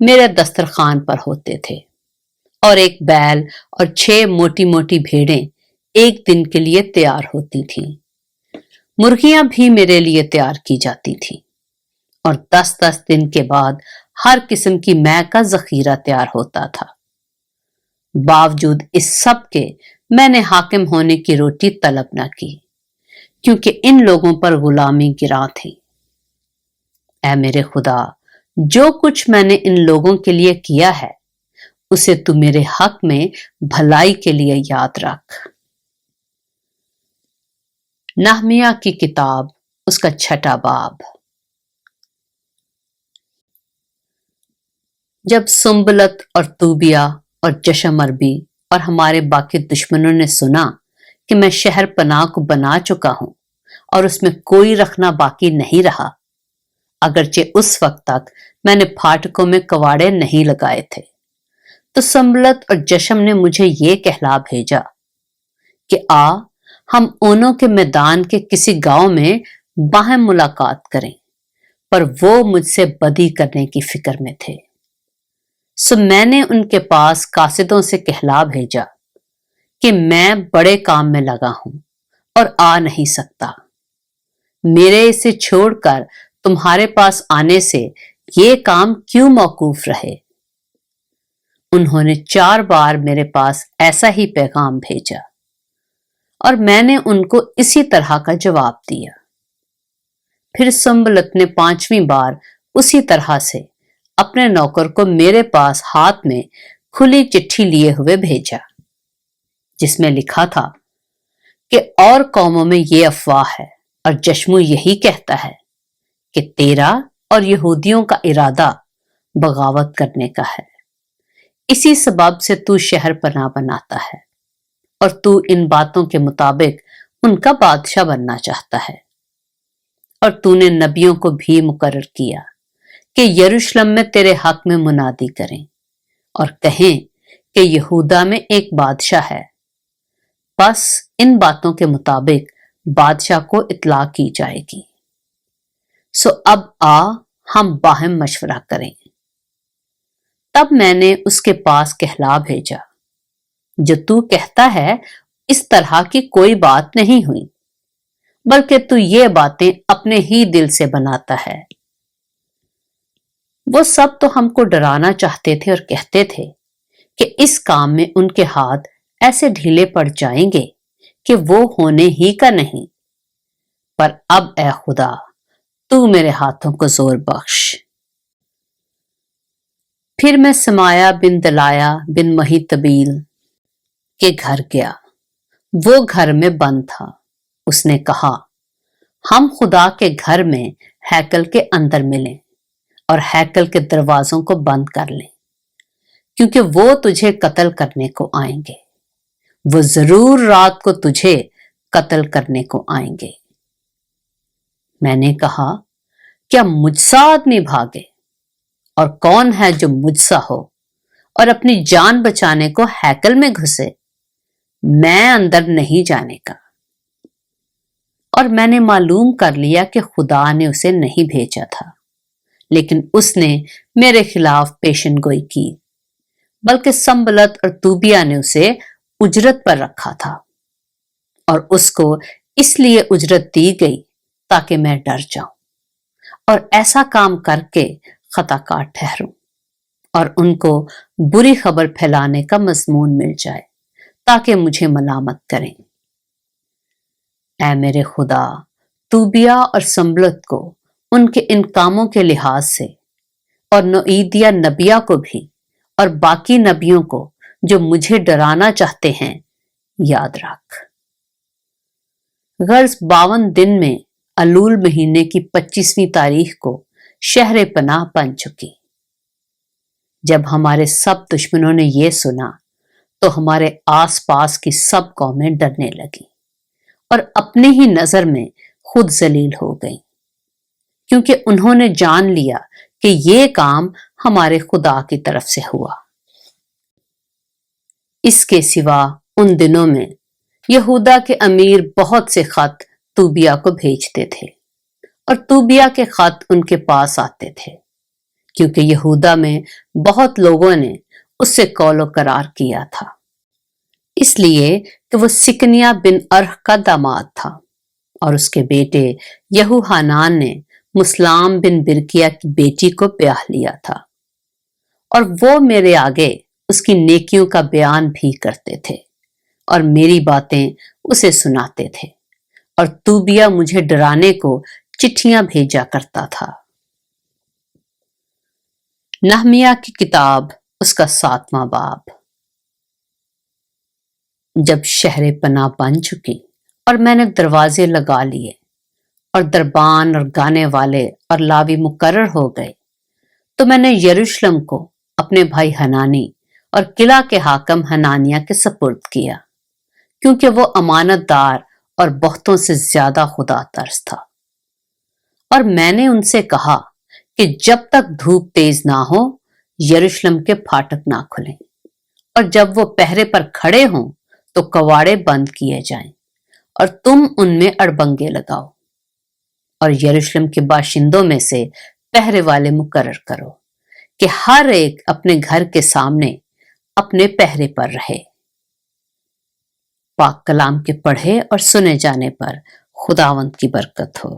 میرے دسترخوان پر ہوتے تھے، اور ایک بیل اور 6 موٹی موٹی بھیڑیں ایک دن کے لیے تیار ہوتی تھیں۔ مرغیاں بھی میرے لیے تیار کی جاتی تھی، اور 10 دن کے بعد ہر قسم کی مے کا ذخیرہ تیار ہوتا تھا۔ باوجود اس سب کے میں نے حاکم ہونے کی روٹی طلب نہ کی، کیونکہ ان لوگوں پر غلامی گراں تھی۔ اے میرے خدا، جو کچھ میں نے ان لوگوں کے لیے کیا ہے اسے تو میرے حق میں بھلائی کے لیے یاد رکھ۔ نہمیہ کی کتاب، اس کا 6واں باب۔ جب سنبلت اور طوبیہ اور جشم عربی اور ہمارے باقی دشمنوں نے سنا کہ میں شہر پناہ کو بنا چکا ہوں اور اس میں کوئی رکھنا باقی نہیں رہا، اگرچہ اس وقت تک میں نے پھاٹکوں میں کواڑے نہیں لگائے تھے، تو سنبلت اور جشم نے مجھے یہ کہلا بھیجا کہ آ ہم اونوں کے میدان کے کسی گاؤں میں باہم ملاقات کریں، پر وہ مجھ سے بدی کرنے کی فکر میں تھے۔ سو میں نے ان کے پاس قاصدوں سے کہلا بھیجا کہ میں بڑے کام میں لگا ہوں اور آ نہیں سکتا، میرے اسے چھوڑ کر تمہارے پاس آنے سے یہ کام کیوں موقوف رہے؟ انہوں نے 4 بار میرے پاس ایسا ہی پیغام بھیجا، اور میں نے ان کو اسی طرح کا جواب دیا۔ پھر سنبلت نے 5ویں بار اسی طرح سے اپنے نوکر کو میرے پاس ہاتھ میں کھلی چٹھی لیے ہوئے بھیجا، جس میں لکھا تھا کہ اور قوموں میں یہ افواہ ہے اور جشمو یہی کہتا ہے کہ تیرا اور یہودیوں کا ارادہ بغاوت کرنے کا ہے، اسی سبب سے تو شہر پناہ بناتا ہے، اور تو ان باتوں کے مطابق ان کا بادشاہ بننا چاہتا ہے، اور تو نے نبیوں کو بھی مقرر کیا کہ یروشلم میں تیرے حق میں منادی کریں اور کہیں کہ یہودا میں ایک بادشاہ ہے، بس ان باتوں کے مطابق بادشاہ کو اطلاع کی جائے گی۔ سو اب آ ہم باہم مشورہ کریں۔ تب میں نے اس کے پاس کہلا بھیجا، جو تو کہتا ہے اس طرح کی کوئی بات نہیں ہوئی، بلکہ تو یہ باتیں اپنے ہی دل سے بناتا ہے۔ وہ سب تو ہم کو ڈرانا چاہتے تھے اور کہتے تھے کہ اس کام میں ان کے ہاتھ ایسے ڈھیلے پڑ جائیں گے کہ وہ ہونے ہی کا نہیں، پر اب اے خدا تو میرے ہاتھوں کو زور بخش۔ پھر میں سمایا بن دلایا بن مہیطبیل کے گھر گیا، وہ گھر میں بند تھا۔ اس نے کہا، ہم خدا کے گھر میں ہیکل کے اندر ملیں اور ہیکل کے دروازوں کو بند کر لیں، کیونکہ وہ تجھے قتل کرنے کو آئیں گے، وہ ضرور رات کو تجھے قتل کرنے کو آئیں گے۔ میں نے کہا، کیا مجھ سا آدمی بھاگے؟ اور کون ہے جو مجھ سا ہو اور اپنی جان بچانے کو ہیکل میں گھسے؟ میں اندر نہیں جانے کا۔ اور میں نے معلوم کر لیا کہ خدا نے اسے نہیں بھیجا تھا، لیکن اس نے میرے خلاف پیشن گوئی کی، بلکہ سنبلت اور طوبیہ نے اسے اجرت پر رکھا تھا، اور اس کو اس لیے اجرت دی گئی تاکہ میں ڈر جاؤں اور ایسا کام کر کے خطا کار ٹھہروں، اور ان کو بری خبر پھیلانے کا مضمون مل جائے تاکہ مجھے ملامت کریں۔ اے میرے خدا، طوبیہ اور سنبلت کو ان کے ان کاموں کے لحاظ سے، اور نوئیدیہ نبیہ کو بھی، اور باقی نبیوں کو جو مجھے ڈرانا چاہتے ہیں، یاد رکھ۔ غرض 52 دن میں الول مہینے کی 25ویں تاریخ کو شہر پناہ بن چکی۔ جب ہمارے سب دشمنوں نے یہ سنا تو ہمارے آس پاس کی سب قومیں ڈرنے لگیں اور اپنی ہی نظر میں خود ذلیل ہو گئیں، کیونکہ انہوں نے جان لیا کہ یہ کام ہمارے خدا کی طرف سے ہوا۔ اس کے سوا ان دنوں میں یہودا کے امیر بہت سے خط طوبیہ کو بھیجتے تھے، اور طوبیہ کے خط ان کے پاس آتے تھے، کیونکہ یہودا میں بہت لوگوں نے اس سے قول و قرار کیا تھا، اس لیے کہ وہ سکنیا بن ارخ کا داماد تھا، اور اس کے بیٹے یہوحانان نے مسلام بن برکیہ کی بیٹی کو بیاہ لیا تھا، اور وہ میرے آگے اس کی نیکیوں کا بیان بھی کرتے تھے اور میری باتیں اسے سناتے تھے، اور توبیہ مجھے ڈرانے کو چٹھیاں بھیجا کرتا تھا۔ نہمیہ کی کتاب، اس کا 7واں باب۔ جب شہر پناہ بن چکی اور میں نے دروازے لگا لیے اور دربان اور گانے والے اور لاوی مقرر ہو گئے، تو میں نے یروشلم کو اپنے بھائی حنانی اور قلعہ کے حاکم حنانیہ کے سپرد کیا، کیونکہ وہ امانت دار اور بہتوں سے زیادہ خدا ترس تھا۔ اور میں نے ان سے کہا کہ جب تک دھوپ تیز نہ ہو یروشلم کے پھاٹک نہ کھلیں، اور جب وہ پہرے پر کھڑے ہوں تو کواڑے بند کیے جائیں، اور تم ان میں اڑبنگے لگاؤ، اور یروشلم کے باشندوں میں سے پہرے والے مقرر کرو کہ ہر ایک اپنے گھر کے سامنے اپنے پہرے پر رہے۔ پاک کلام کے پڑھے اور سنے جانے پر خداوند کی برکت ہو۔